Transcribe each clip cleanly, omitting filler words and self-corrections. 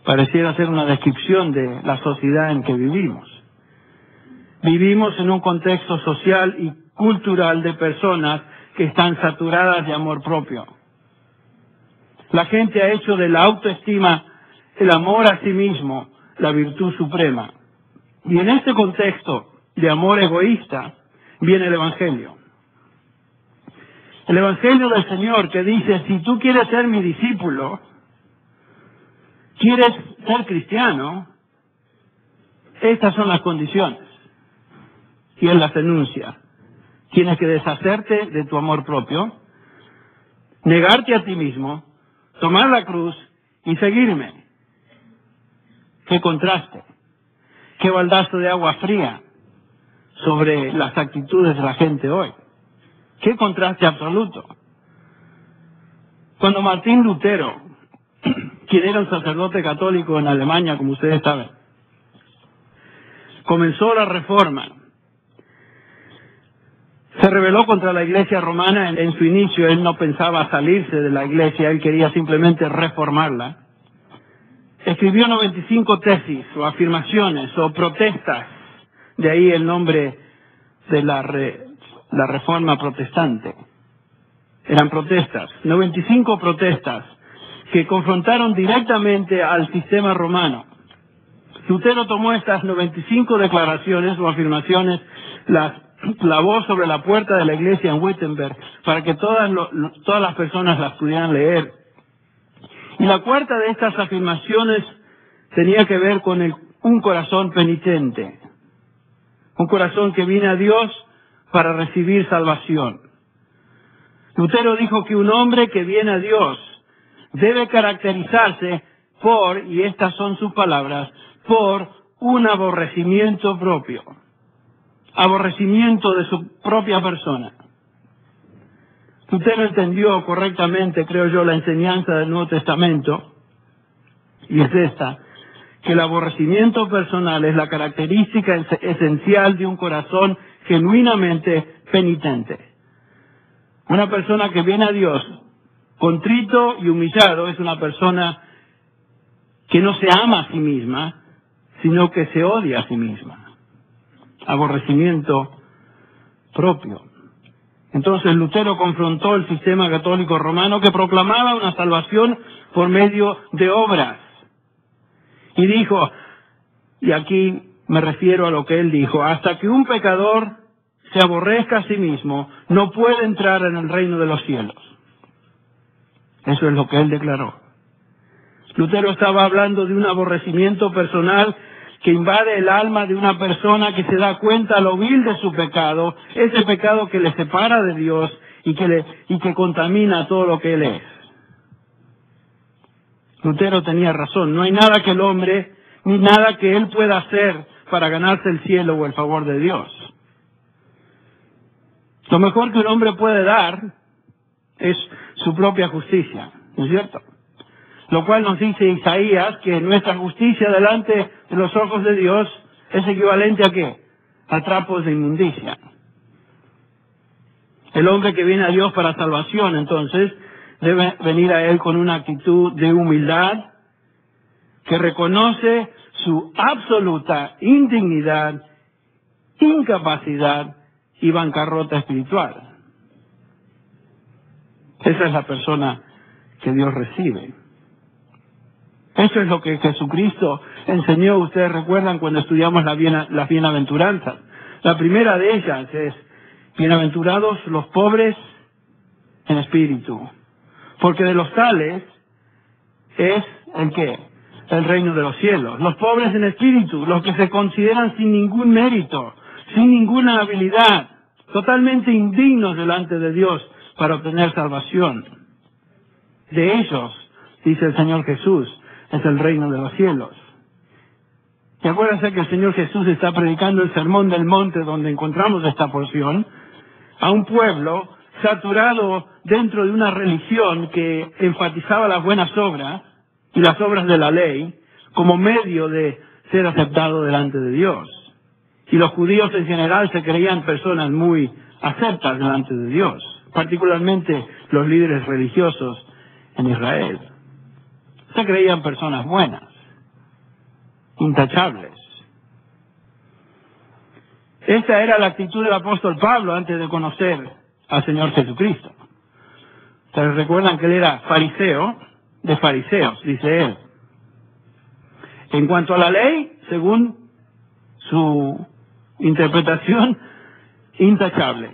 Pareciera ser una descripción de la sociedad en que vivimos. Vivimos en un contexto social y cultural de personas que están saturadas de amor propio. La gente ha hecho de la autoestima, el amor a sí mismo, la virtud suprema. Y en este contexto de amor egoísta viene el Evangelio. El Evangelio del Señor que dice, si tú quieres ser mi discípulo, quieres ser cristiano, estas son las condiciones. Y Él las enuncia. Tienes que deshacerte de tu amor propio, negarte a ti mismo, tomar la cruz y seguirme. ¡Qué contraste! ¡Qué baldazo de agua fría sobre las actitudes de la gente hoy! ¡Qué contraste absoluto! Cuando Martín Lutero, quien era un sacerdote católico en Alemania, como ustedes saben, comenzó la Reforma, se rebeló contra la Iglesia romana en su inicio. Él no pensaba salirse de la Iglesia, él quería simplemente reformarla. Escribió 95 tesis o afirmaciones o protestas, de ahí el nombre de la Reforma protestante. Eran protestas, 95 protestas que confrontaron directamente al sistema romano. Lutero tomó estas 95 declaraciones o afirmaciones, las clavó sobre la puerta de la iglesia en Wittenberg para que todas las personas las pudieran leer. Y la cuarta de estas afirmaciones tenía que ver con un corazón penitente, un corazón que viene a Dios para recibir salvación. Lutero dijo que un hombre que viene a Dios debe caracterizarse por, y estas son sus palabras, por un aborrecimiento propio. Aborrecimiento de su propia persona. Lutero entendió correctamente, creo yo, la enseñanza del Nuevo Testamento, y es esta, que el aborrecimiento personal es la característica esencial de un corazón genuinamente penitente. Una persona que viene a Dios contrito y humillado es una persona que no se ama a sí misma, sino que se odia a sí misma. Aborrecimiento propio. Entonces Lutero confrontó el sistema católico romano que proclamaba una salvación por medio de obras. Y dijo, y aquí me refiero a lo que él dijo, hasta que un pecador se aborrezca a sí mismo, no puede entrar en el reino de los cielos. Eso es lo que él declaró. Lutero estaba hablando de un aborrecimiento personal que invade el alma de una persona que se da cuenta lo vil de su pecado, ese pecado que le separa de Dios y que contamina todo lo que él es. Lutero tenía razón, no hay nada que el hombre, ni nada que él pueda hacer para ganarse el cielo o el favor de Dios. Lo mejor que un hombre puede dar es su propia justicia, ¿no es cierto? Lo cual nos dice Isaías que nuestra justicia delante de los ojos de Dios es equivalente ¿a qué? A trapos de inmundicia. El hombre que viene a Dios para salvación, entonces, debe venir a Él con una actitud de humildad que reconoce su absoluta indignidad, incapacidad y bancarrota espiritual. Esa es la persona que Dios recibe. Eso es lo que Jesucristo enseñó. Ustedes recuerdan cuando estudiamos las bienaventuranzas. La primera de ellas es, bienaventurados los pobres en espíritu, porque de los tales es ¿el qué? El reino de los cielos. Los pobres en espíritu, los que se consideran sin ningún mérito, sin ninguna habilidad, totalmente indignos delante de Dios para obtener salvación. De ellos, dice el Señor Jesús, es el reino de los cielos. Y acuérdense que el Señor Jesús está predicando el sermón del monte donde encontramos esta porción a un pueblo saturado dentro de una religión que enfatizaba las buenas obras y las obras de la ley como medio de ser aceptado delante de Dios. Y los judíos en general se creían personas muy aceptas delante de Dios, particularmente los líderes religiosos en Israel. Se creían personas buenas. intachables. Esa era la actitud del apóstol Pablo antes de conocer al Señor Jesucristo. ¿Ustedes recuerdan que él era fariseo? De fariseos, dice él. En cuanto a la ley, según su interpretación, intachable.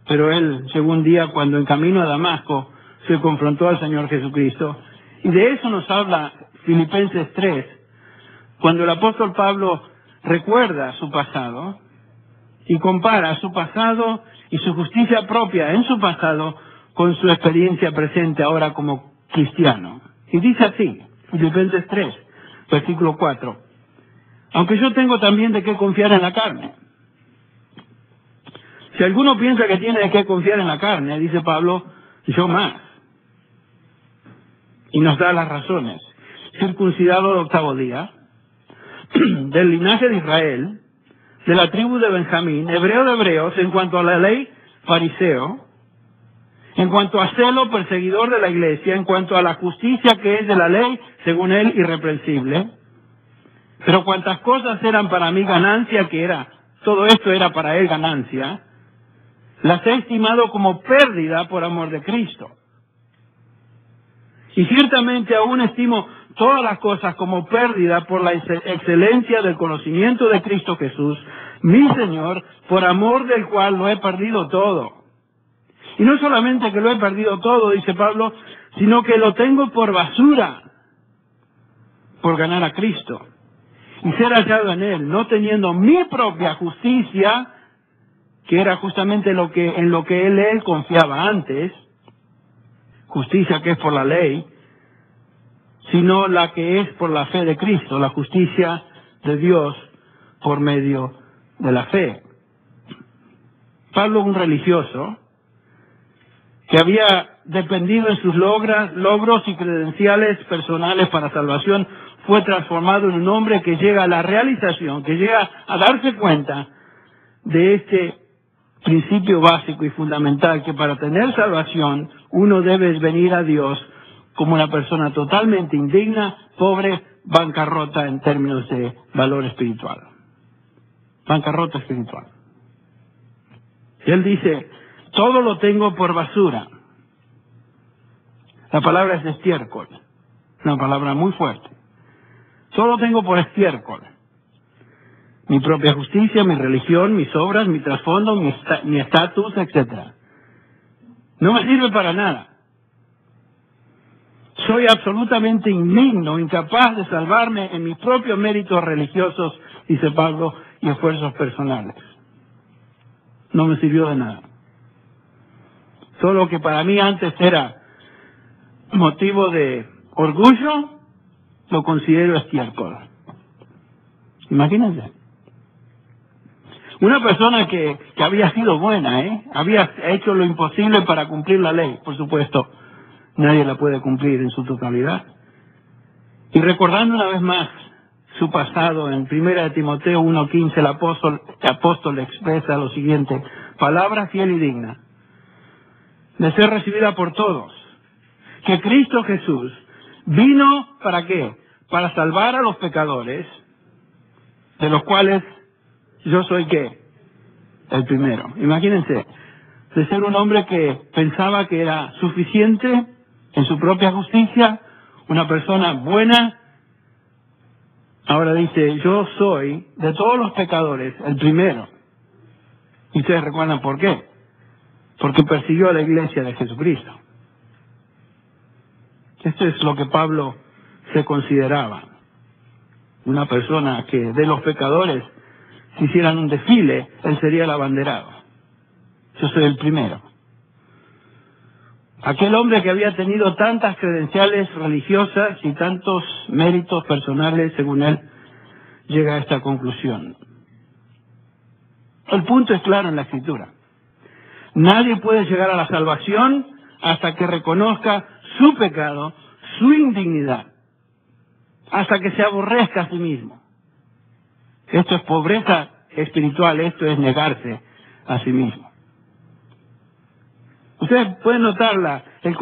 Pero él llegó un día cuando en camino a Damasco se confrontó al Señor Jesucristo. Y de eso nos habla Filipenses 3, cuando el apóstol Pablo recuerda su pasado y compara su pasado y su justicia propia en su pasado con su experiencia presente ahora como cristiano. Y dice así, Filipenses 3, versículo 4, aunque yo tengo también de qué confiar en la carne. Si alguno piensa que tiene de qué confiar en la carne, dice Pablo, yo más. Y nos da las razones. Circuncidado el 8º día, del linaje de Israel, de la tribu de Benjamín, hebreo de hebreos, en cuanto a la ley, fariseo, en cuanto a celo, perseguidor de la iglesia, en cuanto a la justicia que es de la ley, según él, irreprensible. Pero cuantas cosas eran para mí ganancia, todo esto era para él ganancia, las he estimado como pérdida por amor de Cristo. Y ciertamente aún estimo todas las cosas como pérdida por la excelencia del conocimiento de Cristo Jesús, mi Señor, por amor del cual lo he perdido todo. Y no solamente que lo he perdido todo, dice Pablo, sino que lo tengo por basura, por ganar a Cristo. Y ser hallado en Él, no teniendo mi propia justicia, que era justamente en lo que él confiaba antes, justicia que es por la ley, sino la que es por la fe de Cristo, la justicia de Dios por medio de la fe. Pablo, un religioso, que había dependido en sus logros y credenciales personales para salvación, fue transformado en un hombre que llega a la realización, que llega a darse cuenta de este principio básico y fundamental, que para tener salvación uno debe venir a Dios como una persona totalmente indigna, pobre, bancarrota en términos de valor espiritual. Bancarrota espiritual. Y él dice, todo lo tengo por basura. La palabra es estiércol, una palabra muy fuerte. Todo lo tengo por estiércol. Mi propia justicia, mi religión, mis obras, mi trasfondo, mi estatus, etc. No me sirve para nada. Soy absolutamente indigno, incapaz de salvarme en mis propios méritos religiosos, dice Pablo, y esfuerzos personales. No me sirvió de nada. Todo lo que para mí antes era motivo de orgullo, lo considero estiércol. Imagínense. Una persona que había sido buena, había hecho lo imposible para cumplir la ley, por supuesto, nadie la puede cumplir en su totalidad. Y recordando una vez más su pasado, en 1 Timoteo 1:15, el apóstol expresa lo siguiente: palabra fiel y digna, de ser recibida por todos, que Cristo Jesús vino, ¿para qué? Para salvar a los pecadores, de los cuales yo soy, ¿qué? El primero. Imagínense, de ser un hombre que pensaba que era suficiente en su propia justicia, una persona buena, ahora dice, yo soy de todos los pecadores el primero. Y ustedes recuerdan por qué. Porque persiguió a la iglesia de Jesucristo. Esto es lo que Pablo se consideraba. Una persona que de los pecadores, si hicieran un desfile, él sería el abanderado. Yo soy el primero. Aquel hombre que había tenido tantas credenciales religiosas y tantos méritos personales, según él, llega a esta conclusión. El punto es claro en la Escritura. Nadie puede llegar a la salvación hasta que reconozca su pecado, su indignidad, hasta que se aborrezca a sí mismo. Esto es pobreza espiritual, esto es negarse a sí mismo. Ustedes pueden notar el